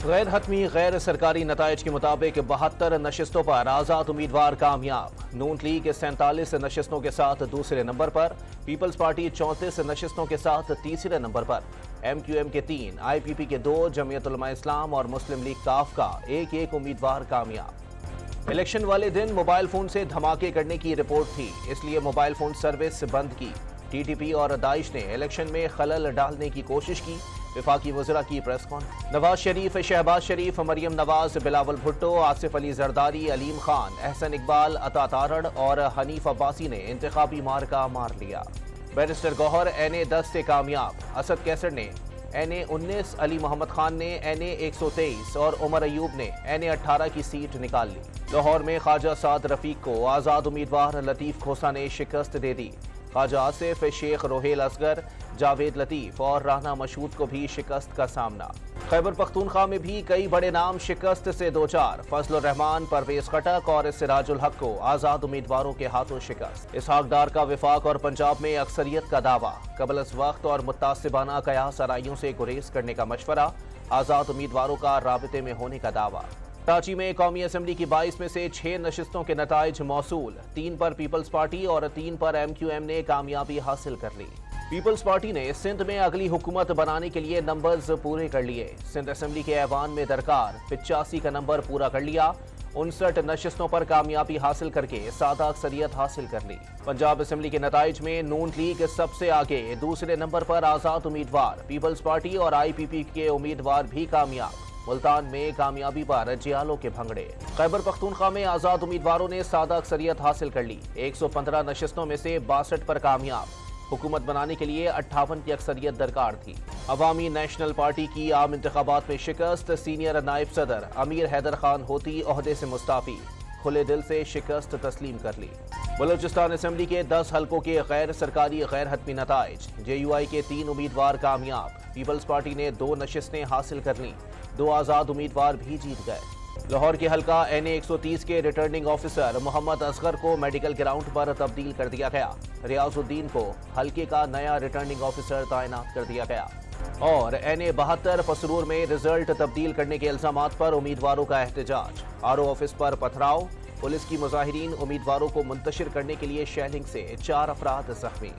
غیر حتمی غیر سرکاری نتائج کے مطابق 72 نشستوں پر آزاد امیدوار کامیاب۔ نون لیگ 47 نشستوں کے ساتھ دوسرے نمبر پر، پیپلز پارٹی 34 نشستوں کے ساتھ تیسرے نمبر پر، ایم کیو ایم کے 3، آئی پی پی کے 2، جمعیت علماء اسلام اور مسلم لیگ کاف کا ایک امیدوار کامیاب۔ الیکشن والے دن موبائل فون سے دھماکے کرنے کی رپورٹ تھی، اس لیے موبائل فون سروس بند کی۔ ٹی ٹی پی اور داعش نے الیکشن میں خلل ڈالنے کی کوشش کی۔ وفاقی وزراء کی پریس کانفرنس۔ نواز شریف، شہباز شریف، مریم نواز، بلاول بھٹو، آصف علی زرداری، علیم خان، احسن اقبال، عطا تارڑ اور حنیف عباسی نے انتخابی مارکہ مار لیا۔ بیرسٹر گوہر NA-10 سے کامیاب، اسد کیسر نے NA-19، علی محمد خان نے NA-123 اور عمر ایوب نے NA-18 کی سیٹ نکال لی۔ لاہور میں خواجہ سعد رفیق کو آزاد امیدوار لطیف کھوسہ نے شکست دے دی۔ خواجہ آصف، شیخ روہیل اصغر، جاوید لطیف اور رانا مشہود کو بھی شکست کا سامنا۔ خیبر پختونخوا میں بھی کئی بڑے نام شکست سے دوچار، فضل الرحمان، پرویز خٹک اور سراج الحق کو آزاد امیدواروں کے ہاتھوں شکست۔ اسحاق ڈار کا وفاق اور پنجاب میں اکثریت کا دعویٰ، قبل از وقت اور متعصبانہ قیاس آرائیوں سے گریز کرنے کا مشورہ، آزاد امیدواروں کا رابطے میں ہونے کا دعویٰ۔ کراچی میں قومی اسمبلی کی 22 میں سے 6 نشستوں کے نتائج موصول، 3 پر پیپلز پارٹی اور 3 پر ایم کیو ایم نے کامیابی حاصل کر لی۔ پیپلز پارٹی نے سندھ میں اگلی حکومت بنانے کے لیے نمبرز پورے کر لیے، سندھ اسمبلی کے ایوان میں درکار 85 کا نمبر پورا کر لیا، 59 نشستوں پر کامیابی حاصل کر کے سادہ اکثریت حاصل کر لی۔ پنجاب اسمبلی کے نتائج میں نون لیگ سب سے آگے، دوسرے نمبر پر آزاد امیدوار، پیپلز پارٹی اور آئی پی پی کے امیدوار بھی کامیاب۔ ملتان میں کامیابی پر جیالوں کے بھنگڑے۔ خیبر پختونخوا میں آزاد امیدواروں نے سادہ اکثریت حاصل کر لی، 115 نشستوں میں سے 62 پر کامیاب۔ حکومت بنانے کے لیے 58 کی اکثریت درکار تھی۔ عوامی نیشنل پارٹی کی عام انتخابات میں شکست، سینئر نائب صدر امیر حیدر خان ہوتی عہدے سے مستعفی، کھلے دل سے شکست تسلیم کر لی۔ بلوچستان اسمبلی کے 10 حلقوں کے غیر سرکاری غیر حتمی نتائج، جے یو آئی کے 3 امیدوار کامیاب، پیپلز پارٹی نے 2 نشستیں حاصل کر لیں، 2 آزاد امیدوار بھی جیت گئے۔ لاہور کے حلقہ NA-130 کے ریٹرننگ آفیسر محمد اصغر کو میڈیکل گراؤنڈ پر تبدیل کر دیا گیا، ریاض الدین کو حلقے کا نیا ریٹرننگ آفیسر تعینات کر دیا گیا۔ اور NA-72 پسرور میں رزلٹ تبدیل کرنے کے الزامات پر امیدواروں کا احتجاج، RO آفس پر پتھراؤ، پولیس کی مظاہرین امیدواروں کو منتشر کرنے کے لیے شیلنگ سے 4 افراد زخمی۔